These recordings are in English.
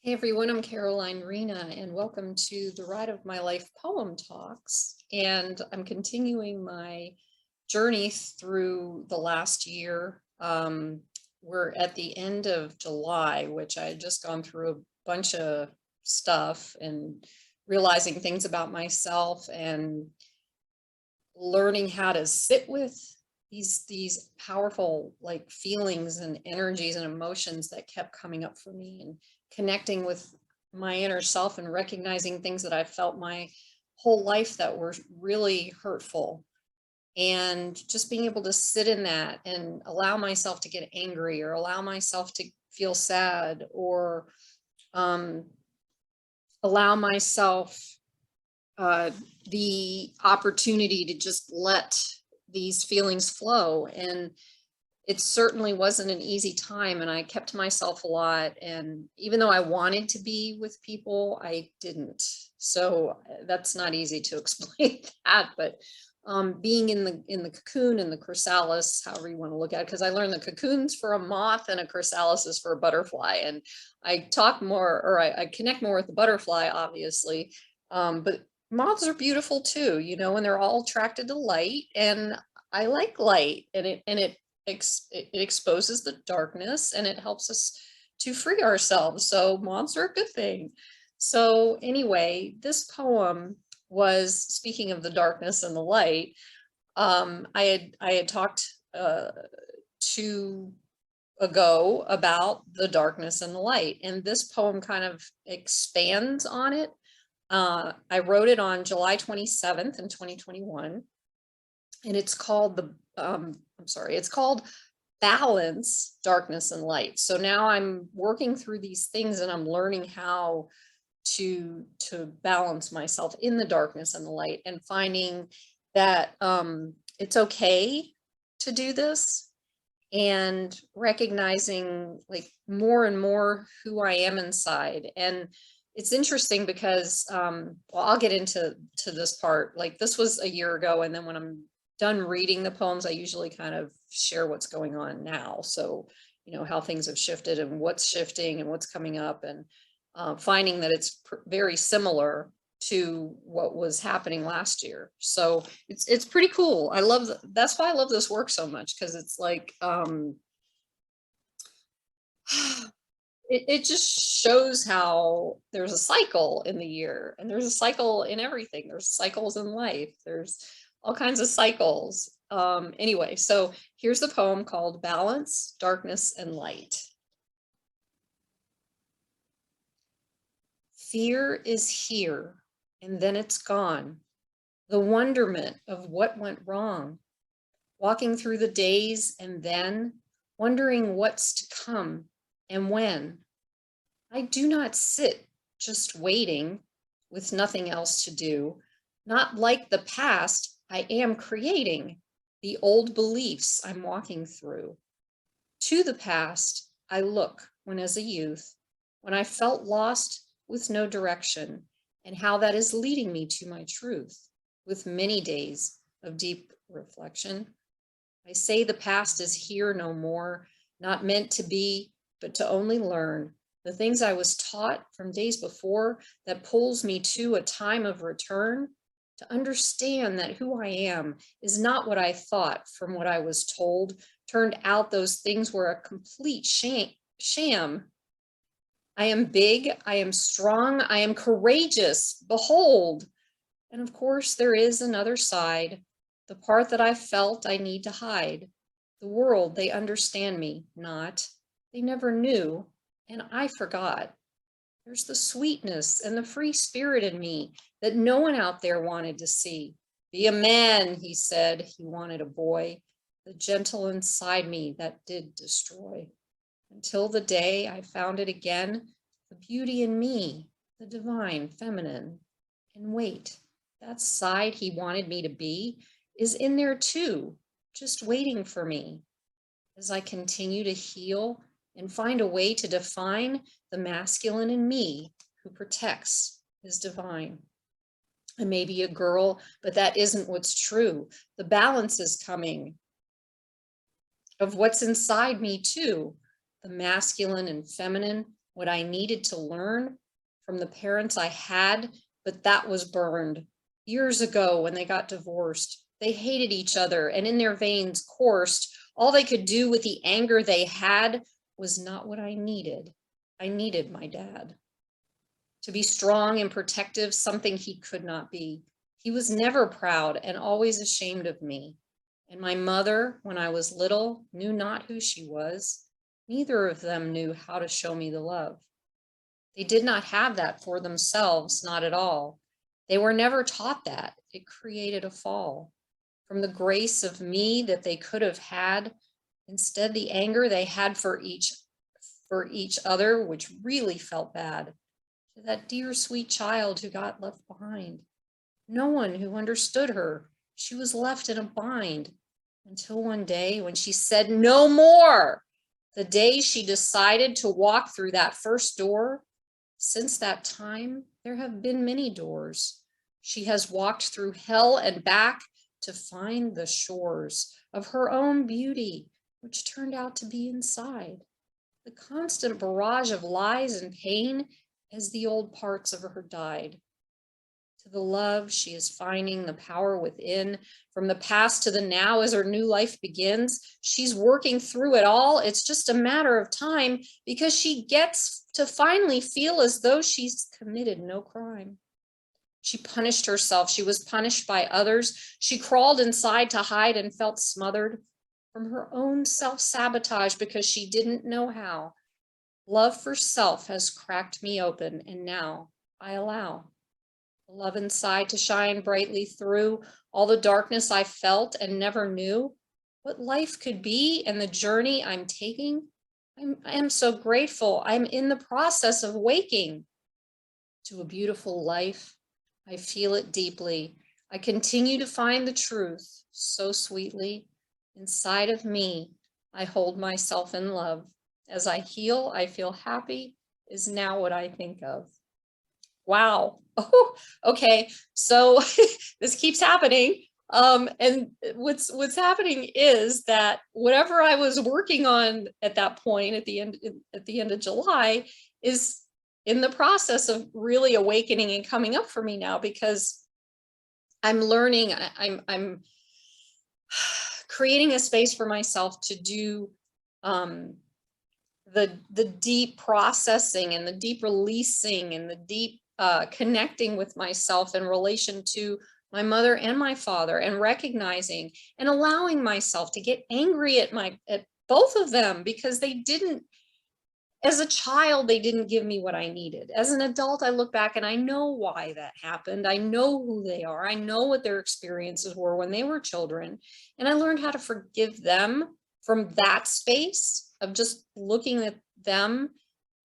Hey everyone, I'm Caroline Rena, and welcome to the Ride of My Life Poem Talks. And I'm continuing my journey through the last year. We're at the end of July, which I had just gone through a bunch of stuff and realizing things about myself and learning how to sit with these powerful feelings and energies and emotions that kept coming up for me, and connecting with my inner self and recognizing things that I felt my whole life that were really hurtful, and just being able to sit in that and allow myself to get angry or allow myself to feel sad, or um, allow myself uh, the opportunity to just let these feelings flow. And it certainly wasn't an easy time, and I kept to myself a lot. And even though I wanted to be with people, I didn't. So that's not easy to explain that, but being in the cocoon and the chrysalis, however you want to look at it, because I learned the cocoon's for a moth and a chrysalis is for a butterfly. And I talk more, or I connect more with the butterfly, obviously. But moths are beautiful too, and they're all attracted to light. And I like light, and it exposes the darkness, and it helps us to free ourselves. So moths are a good thing. So anyway, this poem was speaking of the darkness and the light. I had talked to ago about the darkness and the light, and this poem kind of expands on it. I wrote it on July 27th in 2021, and it's called it's called Balance, Darkness and Light. So now I'm working through these things, and I'm learning how to balance myself in the darkness and the light, and finding that it's okay to do this, and recognizing more and more who I am inside. And it's interesting because well, I'll get into this part. This was a year ago, and then when I'm done reading the poems, I usually kind of share what's going on now. So, how things have shifted and what's shifting and what's coming up, and finding that it's very similar to what was happening last year. So it's pretty cool. That's why I love this work so much, because it's it just shows how there's a cycle in the year, and there's a cycle in everything. There's cycles in life. There's all kinds of cycles. Anyway, so here's the poem called Balance, Darkness, and Light. Fear is here, and then it's gone. The wonderment of what went wrong. Walking through the days, and then wondering what's to come and when. I do not sit just waiting with nothing else to do. Not like the past, I am creating the old beliefs I'm walking through. To the past, I look when as a youth, when I felt lost with no direction, and how that is leading me to my truth, with many days of deep reflection. I say the past is here no more, not meant to be, but to only learn the things I was taught from days before, that pulls me to a time of return, to understand that who I am is not what I thought from what I was told. Turned out those things were a complete sham. I am big, I am strong, I am courageous, behold. And of course there is another side, the part that I felt I need to hide. The world, they understand me not. They never knew, and I forgot. There's the sweetness and the free spirit in me that no one out there wanted to see. Be a man, he said. He wanted a boy, the gentle inside me that did destroy. Until the day I found it again, the beauty in me, the divine feminine. And wait, that side he wanted me to be is in there too, just waiting for me. As I continue to heal and find a way to define the masculine in me who protects his divine. I may be a girl, but that isn't what's true. The balance is coming of what's inside me too, the masculine and feminine what I needed to learn from the parents I had, but that was burned years ago when they got divorced. They hated each other and in their veins coursed. All they could do with the anger they had was not what I needed. I needed my dad to be strong and protective, something he could not be. He was never proud and always ashamed of me. And my mother, when I was little, knew not who she was. Neither of them knew how to show me the love. They did not have that for themselves, not at all. They were never taught that. It created a fall from the grace of me that they could have had. Instead, the anger they had for each other, which really felt bad, to that dear, sweet child who got left behind. No one who understood her. She was left in a bind until one day when she said, "No more." The day she decided to walk through that first door. Since that time, there have been many doors. She has walked through hell and back to find the shores of her own beauty, which turned out to be inside. The constant barrage of lies and pain as the old parts of her died. To the love she is finding, the power within, from the past to the now as her new life begins. She's working through it all. It's just a matter of time because she gets to finally feel as though she's committed no crime. She punished herself. She was punished by others. She crawled inside to hide and felt smothered from her own self-sabotage because she didn't know how. Love for self has cracked me open, and now I allow the love inside to shine brightly through all the darkness I felt and never knew what life could be and the journey I'm taking. I am so grateful. I'm in the process of waking to a beautiful life. I feel it deeply. I continue to find the truth so sweetly inside of me. I hold myself in love. As I heal, I feel happy is now what I think of. Wow. Oh, okay. So this keeps happening. And what's happening is that whatever I was working on at that point at the end of July is in the process of really awakening and coming up for me now, because I'm learning, I'm creating a space for myself to do the deep processing and the deep releasing and the deep connecting with myself in relation to my mother and my father, and recognizing and allowing myself to get angry at both of them because they didn't, as a child, they didn't give me what I needed. As an adult, I look back and I know why that happened. I know who they are. I know what their experiences were when they were children. And I learned how to forgive them from that space of just looking at them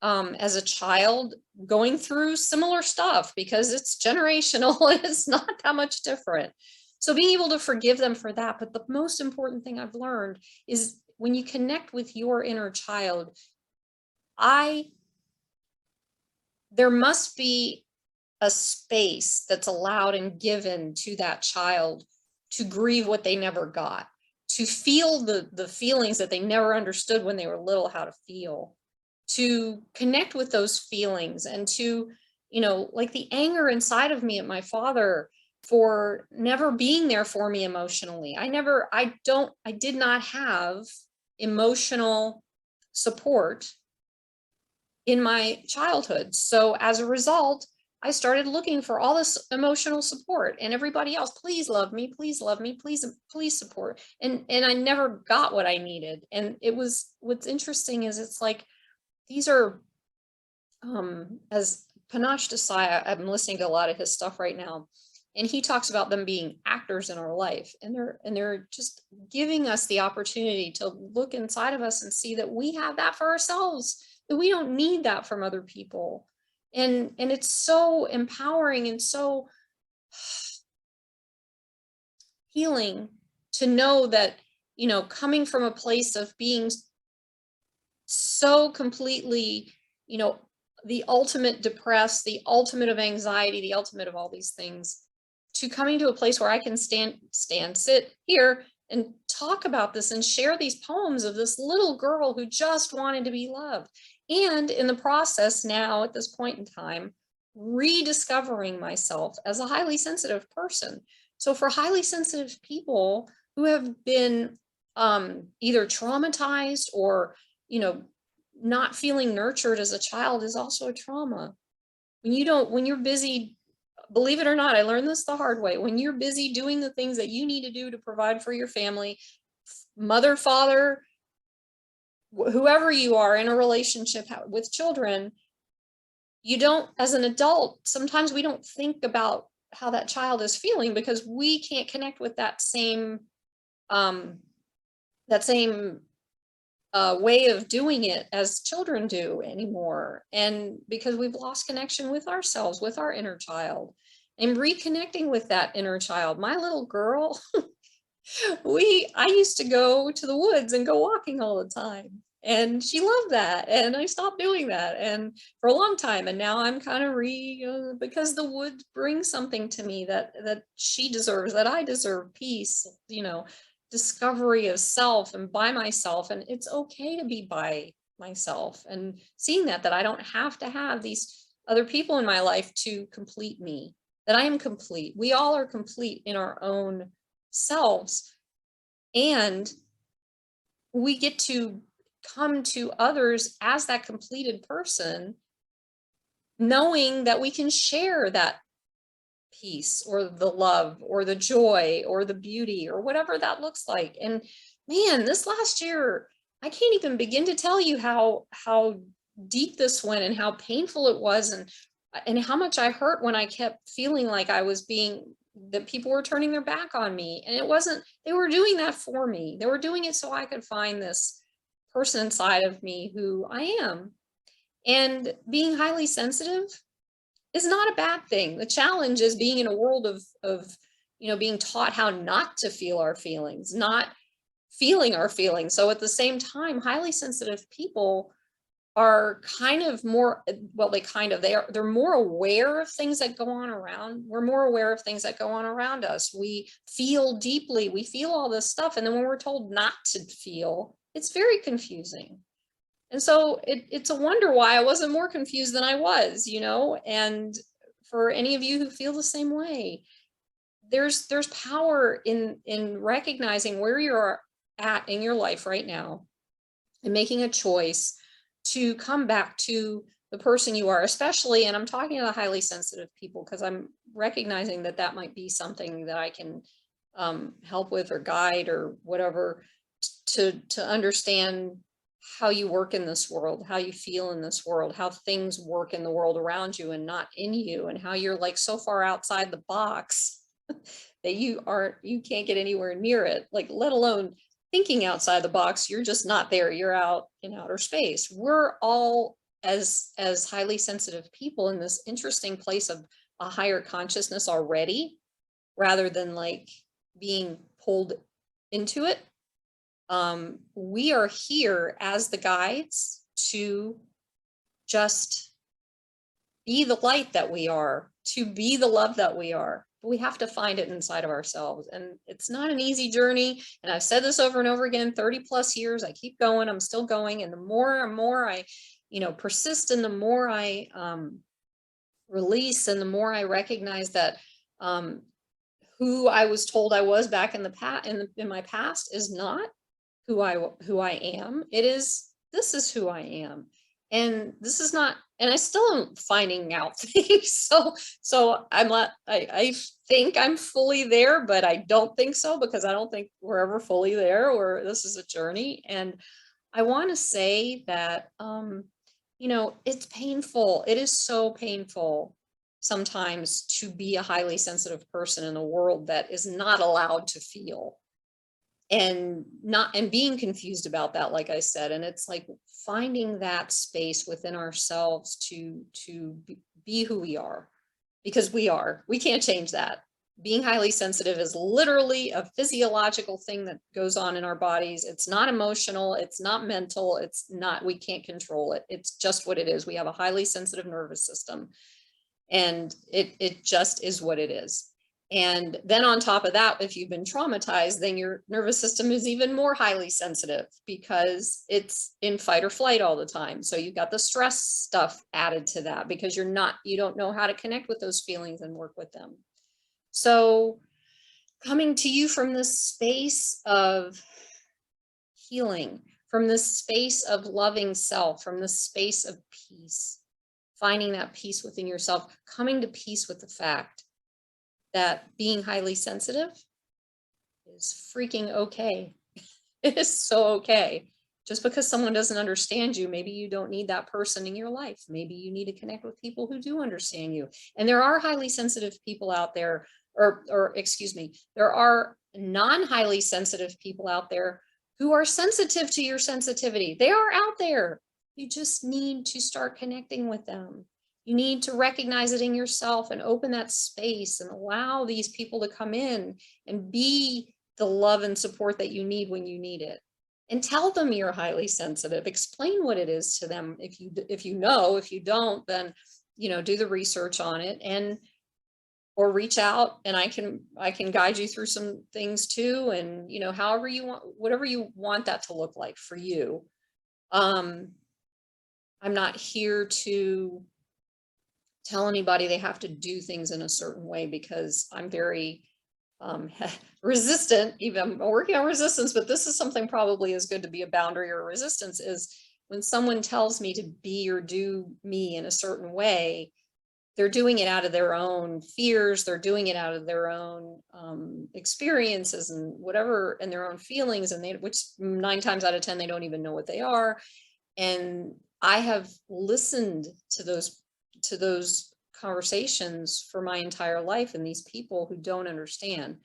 as a child going through similar stuff, because it's generational and it's not that much different. So being able to forgive them for that. But the most important thing I've learned is when you connect with your inner child, there must be a space that's allowed and given to that child to grieve what they never got, to feel the feelings that they never understood when they were little how to feel, to connect with those feelings, and to, like the anger inside of me at my father for never being there for me emotionally. I did not have emotional support in my childhood. So as a result, I started looking for all this emotional support, and everybody else, please love me, please love me, please support. And I never got what I needed. And what's interesting is it's like, these are, as Panache Desai, I'm listening to a lot of his stuff right now, and he talks about them being actors in our life, and they're just giving us the opportunity to look inside of us and see that we have that for ourselves, that we don't need that from other people. And it's so empowering and so healing to know that, coming from a place of being so completely, the ultimate depressed, the ultimate of anxiety, the ultimate of all these things, to coming to a place where I can sit here and talk about this and share these poems of this little girl who just wanted to be loved. And in the process now, at this point in time, rediscovering myself as a highly sensitive person. So for highly sensitive people who have been either traumatized or, you know, not feeling nurtured as a child is also a trauma. When you're busy, believe it or not, I learned this the hard way. When you're busy doing the things that you need to do to provide for your family, mother, father, whoever you are in a relationship with children, you don't, as an adult, sometimes we don't think about how that child is feeling because we can't connect with um, that same way of doing it as children do anymore. And because we've lost connection with ourselves, with our inner child, and reconnecting with that inner child. My little girl, I used to go to the woods and go walking all the time. And she loved that. And I stopped doing that and for a long time. And now I'm kind of because the woods bring something to me that she deserves, that I deserve peace, discovery of self and by myself. And it's okay to be by myself and seeing that I don't have to have these other people in my life to complete me, that I am complete. We all are complete in our own selves. And we get to come to others as that completed person, knowing that we can share that peace or the love or the joy or the beauty or whatever that looks like. And man, this last year, I can't even begin to tell you how deep this went and how painful it was, and how much I hurt when I kept feeling like that people were turning their back on me. And it wasn't, they were doing that for me. They were doing it so I could find this person inside of me who I am. And being highly sensitive is not a bad thing. The challenge is being in a world of being taught how not to feel our feelings, not feeling our feelings. So at the same time, highly sensitive people are kind of more, well, they're more aware of things that go on around. We're more aware of things that go on around us. We feel deeply, we feel all this stuff. And then when we're told not to feel, it's very confusing. And so it's a wonder why I wasn't more confused than I was, and for any of you who feel the same way, there's power in recognizing where you're at in your life right now and making a choice to come back to the person you are, especially, and I'm talking to the highly sensitive people because I'm recognizing that might be something that I can help with or guide or whatever, to understand how you work in this world, how you feel in this world, how things work in the world around you and not in you, and how you're like so far outside the box that you can't get anywhere near it, like let alone thinking outside the box. You're just not there. You're out in outer space. We're all as highly sensitive people in this interesting place of a higher consciousness already, rather than like being pulled into it. We are here as the guides to just be the light that we are, to be the love that we are. But we have to find it inside of ourselves. And it's not an easy journey. And I've said this over and over again, 30 plus years, I keep going, I'm still going. And the more and more I, persist, and the more I release, and the more I recognize that who I was told I was back in the past, in my past, is not who I am. This is who I am. And this is not, and I still am finding out things. So I think I'm fully there, but I don't think so, because I don't think we're ever fully there, or this is a journey. And I want to say that, it's painful. It is so painful sometimes to be a highly sensitive person in a world that is not allowed to feel, and being confused about that, like I said. And it's like finding that space within ourselves to be who we are, because we can't change that. Being highly sensitive is literally a physiological thing that goes on in our bodies. It's not emotional, it's not mental, we can't control it. It's just what it is. We have a highly sensitive nervous system, and it just is what it is. And then on top of that, if you've been traumatized, then your nervous system is even more highly sensitive because it's in fight or flight all the time. So you've got the stress stuff added to that because you don't know how to connect with those feelings and work with them. So coming to you from this space of healing, from this space of loving self, from this space of peace, finding that peace within yourself, coming to peace with the fact that being highly sensitive is freaking okay. It is so okay. Just because someone doesn't understand you, maybe you don't need that person in your life. Maybe you need to connect with people who do understand you. And there are highly sensitive people out there, or excuse me, there are non-highly sensitive people out there who are sensitive to your sensitivity. They are out there. You just need to start connecting with them. You need to recognize it in yourself and open that space and allow these people to come in and be the love and support that you need when you need it. And tell them you're highly sensitive. Explain what it is to them. If you know, if you don't, then, do the research on it or reach out and I can guide you through some things too. And, however you want, whatever you want that to look like for you. I'm not here to tell anybody they have to do things in a certain way because I'm very resistant. Even I'm working on resistance, but this is something probably as good to be a boundary or a resistance is when someone tells me to be or do me in a certain way, they're doing it out of their own fears. They're doing it out of their own experiences and whatever, and their own feelings, and which 9 times out of 10, they don't even know what they are. And I have listened to those conversations for my entire life, and these people who don't understand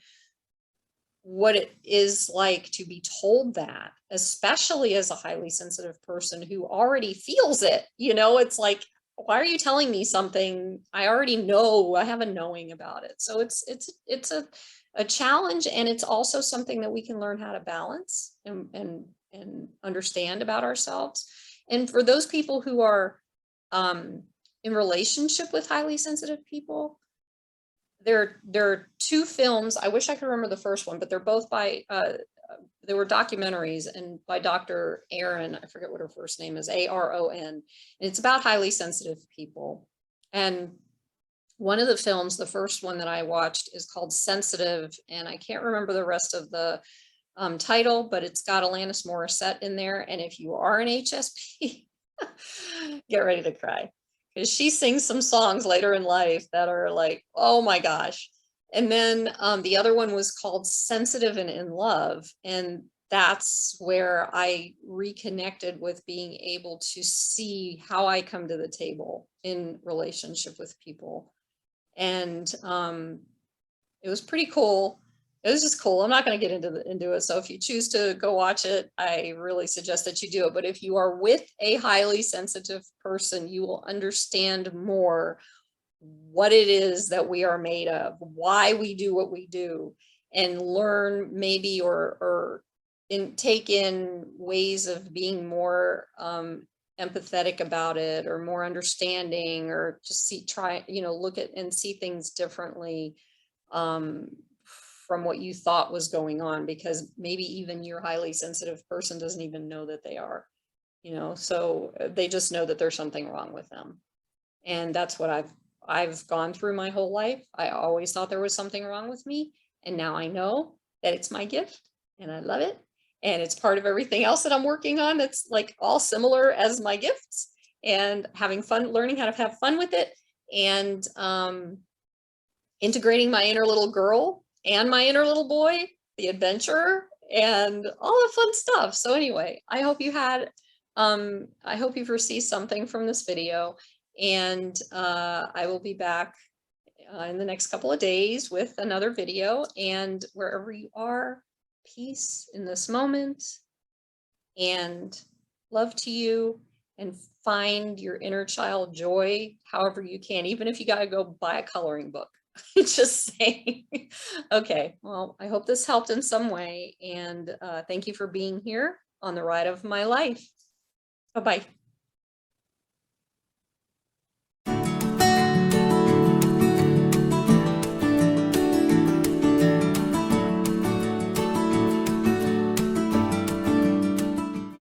what it is like to be told that, especially as a highly sensitive person who already feels it. It's like, why are you telling me something I already know? I have a knowing about it. So it's a challenge, and it's also something that we can learn how to balance and understand about ourselves. And for those people who are in relationship with highly sensitive people, there are 2 films. I wish I could remember the first one, but they're both by they were documentaries and by Dr. Aaron. I forget what her first name is, Aron. And it's about highly sensitive people. And one of the films, the first one that I watched, is called Sensitive, and I can't remember the rest of the title, but it's got Alanis Morissette in there. And if you are an HSP, get ready to cry, because she sings some songs later in life that are like, oh my gosh. And then the other one was called Sensitive and in Love. And that's where I reconnected with being able to see how I come to the table in relationship with people. And it was pretty cool. It was just cool. I'm not going to get into it. So if you choose to go watch it, I really suggest that you do it. But if you are with a highly sensitive person, you will understand more what it is that we are made of, why we do what we do, and learn maybe or take in ways of being more empathetic about it, or more understanding, or just look at and see things differently from what you thought was going on, because maybe even your highly sensitive person doesn't even know that they are, so they just know that there's something wrong with them. And that's what I've gone through my whole life. I always thought there was something wrong with me. And now I know that it's my gift and I love it. And it's part of everything else that I'm working on. That's like all similar as my gifts, and having fun, learning how to have fun with it, and integrating my inner little girl and my inner little boy, the adventurer, and all the fun stuff. So anyway, I hope you've received something from this video. And I will be back in the next couple of days with another video. And wherever you are, peace in this moment, and love to you, and find your inner child joy however you can, even if you got to go buy a coloring book. Just saying. Okay, well, I hope this helped in some way. And thank you for being here on the ride of my life. Bye-bye.